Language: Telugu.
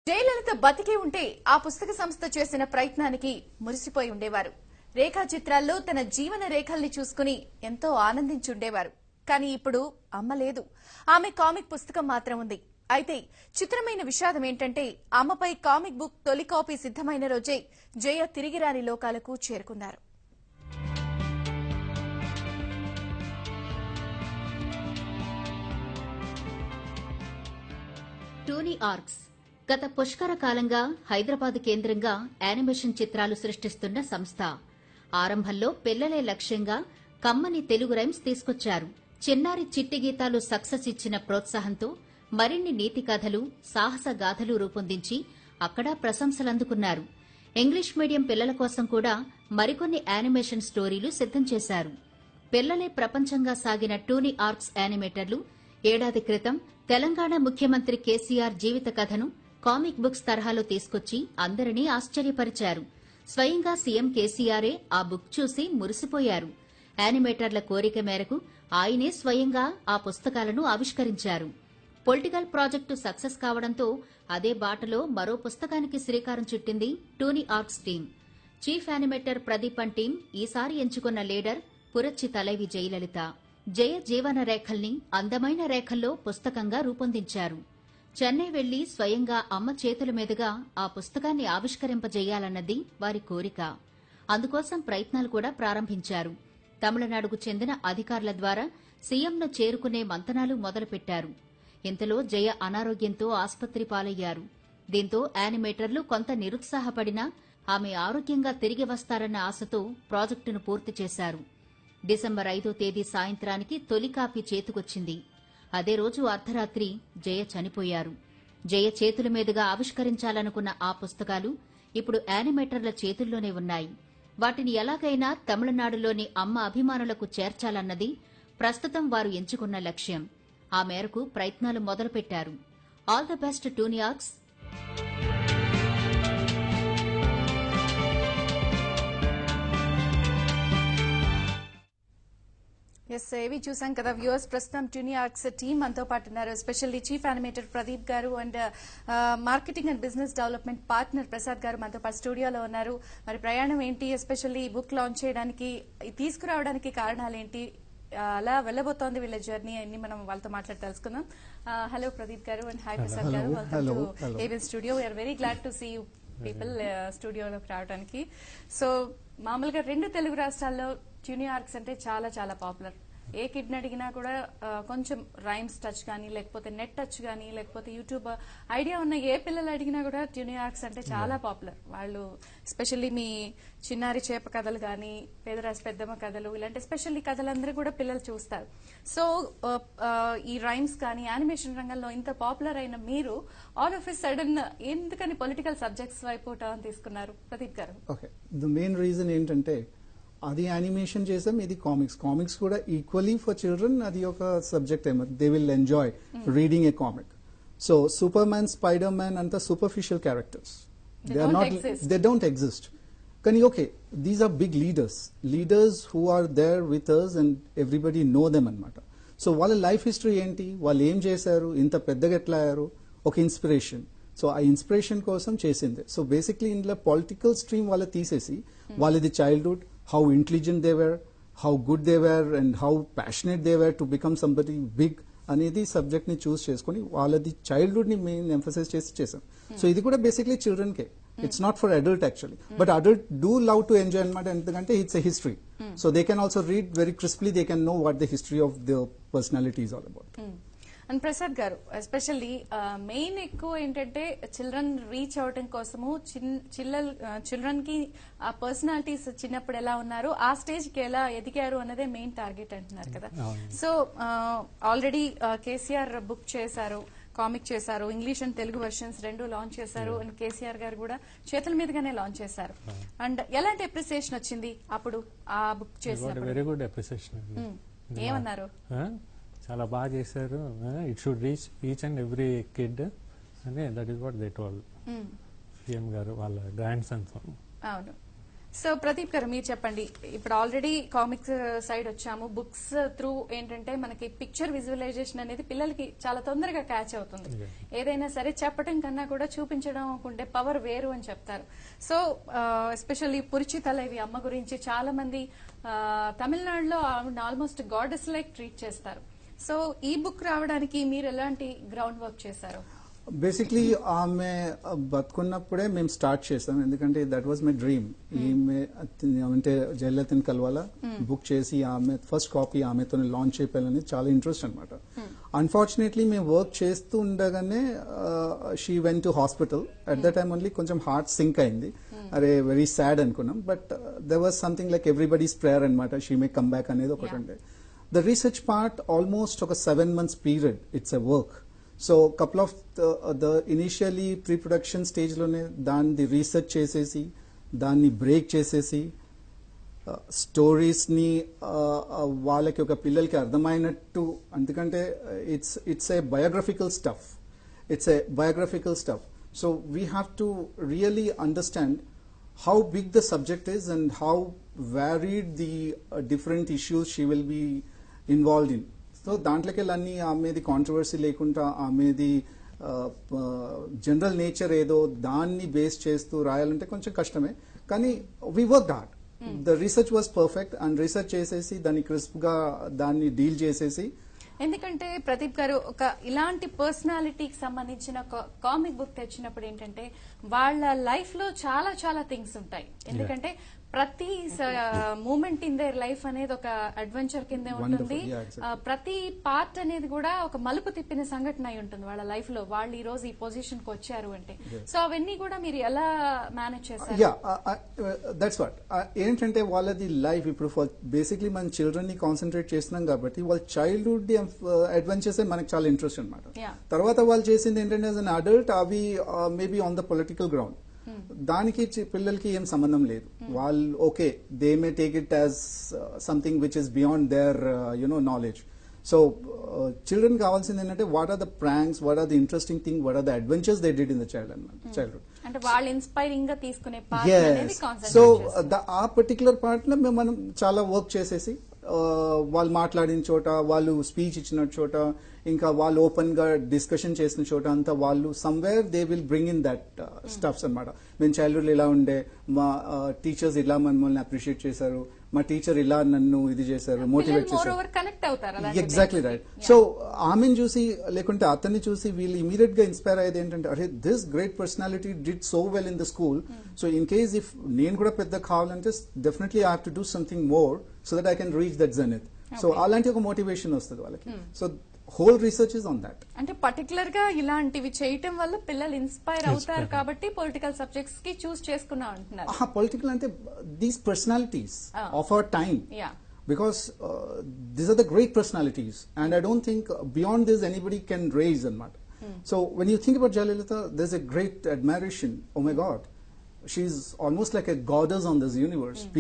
జయలలిత బతికి ఉంటే ఆ పుస్తక సంస్థ చేసిన ప్రయత్నానికి మురిసిపోయి ఉండేవారు. రేఖా చిత్రాల్లో తన జీవన రేఖల్ని చూసుకుని ఎంతో ఆనందించుండేవారు. కానీ ఇప్పుడు అమ్మ లేదు. ఆమె కామిక్ పుస్తకం మాత్రం ఉంది. అయితే చిత్రమైన విషాదం ఏంటంటే అమ్మపై కామిక్ బుక్ తొలి కాపీ సిద్ధమైన రోజే జయ తిరిగిరాని లోకాలకు చేరుకున్నారు. టోనీ ఆర్క్స్ గత పుష్కర కాలంగా హైదరాబాద్ కేంద్రంగా యానిమేషన్ చిత్రాలు సృష్టిస్తున్న సంస్థ. ఆరంభంలో పిల్లలే లక్ష్యంగా కమ్మని తెలుగు రైమ్స్ తీసుకొచ్చారు. చిన్నారి చిట్టి గీతాలు సక్సెస్ ఇచ్చిన ప్రోత్సాహంతో మరిన్ని నీతి కథలు, సాహస గాథలు రూపొందించి అక్కడా ప్రశంసలందుకున్నారు. ఇంగ్లీష్ మీడియం పిల్లల కోసం కూడా మరికొన్ని యానిమేషన్ స్టోరీలు సిద్దం చేశారు. పిల్లలే ప్రపంచంగా సాగిన టోనీ ఆర్క్స్ యానిమేటర్లు ఏడాది క్రితం తెలంగాణ ముఖ్యమంత్రి కేసీఆర్ జీవిత కథను కామిక్ బుక్స్ తరహాలో తీసుకొచ్చి అందరినీ ఆశ్చర్యపరిచారు. స్వయంగా సీఎం కేసీఆరే ఆ బుక్ చూసి మురిసిపోయారు. యానిమేటర్ల కోరిక మేరకు ఆయనే స్వయంగా ఆ పుస్తకాలను ఆవిష్కరించారు. పొలిటికల్ ప్రాజెక్టు సక్సెస్ కావడంతో అదే బాటలో మరో పుస్తకానికి శ్రీకారం చుట్టింది Tony Arcs team. Chief animator Pradeepan team ఈసారి ఎంచుకున్న లీడర్ పురచ్చి తలైవి జయలలిత. జయ జీవన రేఖల్ని అందమైన రేఖల్లో పుస్తకంగా రూపొందించారు. చెన్నై వెళ్లి స్వయంగా అమ్మ చేతుల మీదుగా ఆ పుస్తకాన్ని ఆవిష్కరింపజేయాలన్నది వారి కోరిక. అందుకోసం ప్రయత్నాలు కూడా ప్రారంభించారు. తమిళనాడుకు చెందిన అధికారుల ద్వారా సీఎంను చేరుకునే మంతనాలు మొదలుపెట్టారు. ఇంతలో జయ అనారోగ్యంతో ఆస్పత్రి పాలయ్యారు. దీంతో యానిమేటర్లు కొంత నిరుత్సాహపడినా ఆమె ఆరోగ్యంగా తిరిగి వస్తారన్న ఆశతో ప్రాజెక్టును పూర్తి చేశారు. డిసెంబర్ 5వ తేదీ సాయంత్రానికి తొలి కాపీ చేతికొచ్చింది. అదే రోజు అర్ధరాత్రి జయ చనిపోయారు. జయ చేతుల మీదుగా ఆవిష్కరించాలనుకున్న ఆ పుస్తకాలు ఇప్పుడు యానిమేటర్ల చేతుల్లోనే ఉన్నాయి. వాటిని ఎలాగైనా తమిళనాడులోని అమ్మ అభిమానులకు చేర్చాలన్నది ప్రస్తుతం వారు ఎంచుకున్న లక్ష్యం. ఆ మేరకు ప్రయత్నాలు మొదలుపెట్టారు. All the best Tony arcs. ఏవి చూసాం కదా వ్యూవర్స్. ప్రస్తుతం టోనీ ఆర్క్స్ టీమ్ మనతో పాటు ఉన్నారు. ఎస్పెషల్లీ చీఫ్ యానిమేటర్ ప్రదీప్ గారు and marketing and business development partner Prasad గారు మనతో పాటు స్టూడియోలో ఉన్నారు. మరి ప్రయాణం ఏంటి, ఎస్పెషల్లీ బుక్ లాంచ్ చేయడానికి తీసుకురావడానికి కారణాలు ఏంటి, అలా వెళ్ళబోతోంది వీళ్ళ జర్నీ అన్ని మనం వాళ్ళతో మాట్లాడి తెలుసుకుందాం. హలో ప్రదీప్ గారు and hi Prasad garu, welcome to ABN studio. We're very glad to see you people స్టూడియోలోకి రావడానికి. సో మామూలుగా 2 తెలుగు రాష్ట్రాల్లో టోనీ ఆర్క్స్ అంటే చాలా చాలా పాపులర్. ఏ కిడ్ని అడిగినా కూడా కొంచెం రైమ్స్ టచ్ కానీ, లేకపోతే నెట్ టచ్ కానీ, లేకపోతే యూట్యూబ్ ఐడియా ఉన్న ఏ పిల్లలు అడిగినా కూడా టోనీ ఆర్క్స్ అంటే చాలా పాపులర్. వాళ్ళు ఎస్పెషల్లీ మీ చిన్నారి చేప కథలు కానీ, పేదరాశి పెద్దమ్మ కథలు, ఇలాంటి ఎస్పెషల్లీ కథలందరూ కూడా పిల్లలు చూస్తారు. సో ఈ రైమ్స్ కానీ యానిమేషన్ రంగంలో ఇంత పాపులర్ అయిన మీరు ఆల్ ఆఫ్ ఎ సడన్ ఎందుకని పొలిటికల్ సబ్జెక్ట్స్ వైపు టర్న్ తీసుకున్నారు ప్రదీప్ గారు? ఓకే, ద మెయిన్ రీజన్ ఏంటంటే అది యానిమేషన్ చేసాం, ఇది కామిక్స్ కూడా ఈక్వల్లీ ఫర్ చిల్డ్రన్. అది ఒక సబ్జెక్ట్ ఏమో they will enjoy reading a comic. So Superman, Spiderman అంతా superficial characters, they don't exist. కానీ okay, these are big leaders who are there with us and everybody know them అనమాట. సో వాళ్ళ లైఫ్ హిస్టరీ ఏంటి, వాళ్ళు ఏం చేశారు, ఇంత పెద్దగా ఎట్లా అయ్యారు, ఒక ఇన్స్పిరేషన్. సో ఆ ఇన్స్పిరేషన్ కోసం చేసింది. సో బేసిక్లీ ఇందులో పొలిటికల్ స్ట్రీమ్ వాళ్ళు తీసేసి వాళ్ళది childhood, how intelligent they were, how good they were and how passionate they were to become somebody big అనేది సబ్జెక్ట్ ని చూస్ చేసుకుని వాళ్ళది చైల్డ్హుడ్ ని మెయిన్ ఎంఫసైజ్ చేసి చేసాం. సో ఇది కూడా బేసిక్లీ చిల్డ్రన్ కే, it's not for adult actually. But adult do love to enjoy అనమాట, ఎందుకంటే it's a history. So they can also read very crisply, they can know what the history of the personality is all about. And Prasad garu, especially main ఎక్కువ ఏంటంటే చిల్డ్రన్ రీచ్ అవడం కోసము చిల్డ్రన్ కి ఆ పర్సనాలిటీస్ చిన్నప్పుడు ఎలా ఉన్నారు, ఆ స్టేజ్ కి ఎలా ఎదిగారు అన్నదే మెయిన్ టార్గెట్ అంటున్నారు కదా. సో ఆల్రెడీ కేసీఆర్ బుక్ చేశారు, కామిక్ చేశారు, English and Telugu versions 2 launch చేశారు. అండ్ కేసీఆర్ గారు కూడా చేతుల మీదుగానే లాంచ్ చేశారు. అండ్ ఎలాంటి అప్రిసియేషన్ వచ్చింది అప్పుడు ఆ బుక్ చేసినప్పుడు? Very good appreciation. ఏమన్నారు? చాలా బాగా చేశారు, it should reach each and every kid అని, that is what they told CM garu వాళ్ళ గ్రాండ్ సన్స్. అవును. సో ప్రదీప్ గారు మీరు చెప్పండి, ఇప్పుడు ఆల్రెడీ కామిక్స్ సైడ్ వచ్చాము, బుక్స్ త్రూ ఏంటంటే మనకి పిక్చర్ విజువలైజేషన్ అనేది పిల్లలకి చాలా తొందరగా క్యాచ్ అవుతుంది. ఏదైనా సరే చెప్పడం కన్నా కూడా చూపించడం ఉండే పవర్ వేరు అని చెప్తారు. సో ఎస్పెషల్లీ పురిచి తలైవి అమ్మ గురించి చాలా మంది తమిళనాడులో ఆల్మోస్ట్ గాడెస్ లైక్ ట్రీట్ చేస్తారు. సో ఈ బుక్ రావడానికి మీరు ఎలాంటి గ్రౌండ్ వర్క్ చేశారు? బేసిక్లీ ఆమె బతుకున్నప్పుడే మేము స్టార్ట్ చేసాం, ఎందుకంటే దట్ వాజ్ మై డ్రీమ్. ఈమె అంటే జయలలితని కలవాలా, బుక్ చేసి ఆమె ఫస్ట్ కాపీ ఆమెతో లాంచ్ చేయాలని చాలా ఇంట్రెస్ట్ అనమాట. అన్ఫార్చునేట్లీ మేము వర్క్ చేస్తూ ఉండగానే she went to hospital. At the time only కొంచెం హార్ట్ సింక్ అయింది. అరే వెరీ సాడ్ అనుకున్నాం. But there was something like everybody's prayer అనమాట, షీ మే కమ్ బ్యాక్ అనేది ఒకటి ఉండే. ద రీసెర్చ్ పార్ట్ ఆల్మోస్ట్ ఒక 7 months period, it's a work. So couple of the initially pre production stage లోనే దాన్ని రీసెర్చ్ చేసేసి దాన్ని బ్రేక్ చేసేసి స్టోరీస్ ని వాళ్ళకి ఒక పిల్లలకి అర్థమైనట్టు, ఎందుకంటే it's a biographical stuff. So we have to really understand how big the subject is and how varied the different issues she will be involved in. So దాంట్లోకి అన్ని ఆమెది కాంట్రవర్సీ లేకుండా ఆమెది జనరల్ నేచర్ ఏదో దాన్ని బేస్ చేస్తూ రాయాలంటే కొంచెం కష్టమే, కానీ we work hard. The research was perfect and research చేసేసి దాన్ని క్రిస్ప్ గా దాన్ని డీల్ చేసేసి. ఎందుకంటే ప్రదీప్ గారు ఒక ఇలాంటి పర్సనాలిటీకి సంబంధించిన కామిక్ బుక్ తెచ్చినప్పుడు ఏంటంటే వాళ్ళ లైఫ్ లో చాలా చాలా థింగ్స్ ఉంటాయి. ఎందుకంటే ప్రతి మూమెంట్ ఇన్ దేర్ లైఫ్ అనేది ఒక అడ్వెంచర్ కిందే ఉంటుంది. ప్రతి పార్ట్ అనేది కూడా ఒక మలుపు తిప్పిన సంఘటన అయి ఉంటుంది వాళ్ళ లైఫ్ లో. వాళ్ళు ఈ రోజు ఈ పొజిషన్ కి వచ్చారు అంటే, సో అవన్నీ కూడా మీరు ఎలా మేనేజ్ చేశారు? దట్స్ వాట్ ఏంటంటే వాళ్ళది లైఫ్ ఇప్పుడు బేసిక్లీ మన చిల్డ్రన్ ని కాన్సన్ట్రేట్ చేస్తున్నాం కాబట్టి వాళ్ళ చైల్డ్హుడ్ అడ్వెంచర్స్ మనకి చాలా ఇంట్రెస్ట్ అనమాట. తర్వాత వాళ్ళు చేసింది ఏంటంటే యాజ్ అన్ అడల్ట్ అవి maybe on the political ground, దానికి పిల్లలకి ఏం సంబంధం లేదు. వాళ్ళు okay, they may take it as something which is beyond their knowledge. So children కావాల్సింది ఏంటంటే what are the pranks, what are the interesting thing, what are the adventures they did in the childhood. అంటే వాళ్ళు ఇన్స్పైరింగ్ గా తీసుకునే సో ఆ పర్టికులర్ పార్ట్ లో మనం చాలా వర్క్ చేసేసి వాళ్ళు మాట్లాడిన చోట, వాళ్ళు స్పీచ్ ఇచ్చిన చోట, ఇంకా వాళ్ళు ఓపెన్ గా డిస్కషన్ చేసిన చోట అంతా వాళ్ళు somewhere they will bring in that stuffs అనమాట. మేము చైల్డ్హుడ్ ఇలా ఉండే, మా టీచర్స్ ఇలా మమ్మల్ని అప్రిషియేట్ చేశారు, మా టీచర్ ఇలా నన్ను ఇది చేశారు, మోటివేట్ చేశారు. Exactly right. సో ఆమెను చూసి లేకుంటే అతన్ని చూసి వీళ్ళు ఇమీడియట్ గా ఇన్స్పైర్ అయ్యేది ఏంటంటే అరే this great personality did so well in the school. So in case if నేను కూడా పెద్ద కావాలంటే definitely I have to do something more so that I can reach that zenith. So అలాంటి ఒక మోటివేషన్ వస్తుంది వాళ్ళకి. So whole research is on that. అంటే పర్టికులర్ గా ఇలాంటివి చేయటం వల్ల పిల్లలు ఇన్స్పైర్ అవుతారు కాబట్టి పొలిటికల్ సబ్జెక్ట్స్ కి చూస్ చేసుకున్నా అంటున్నారు. పొలిటికల్ అంటే these personalities of our time, because these are the great personalities and I don't think beyond this anybody can raise anamata. So when you think about Jayalalitha, there's a great admiration. Oh my God, she's almost like a goddess on this universe. People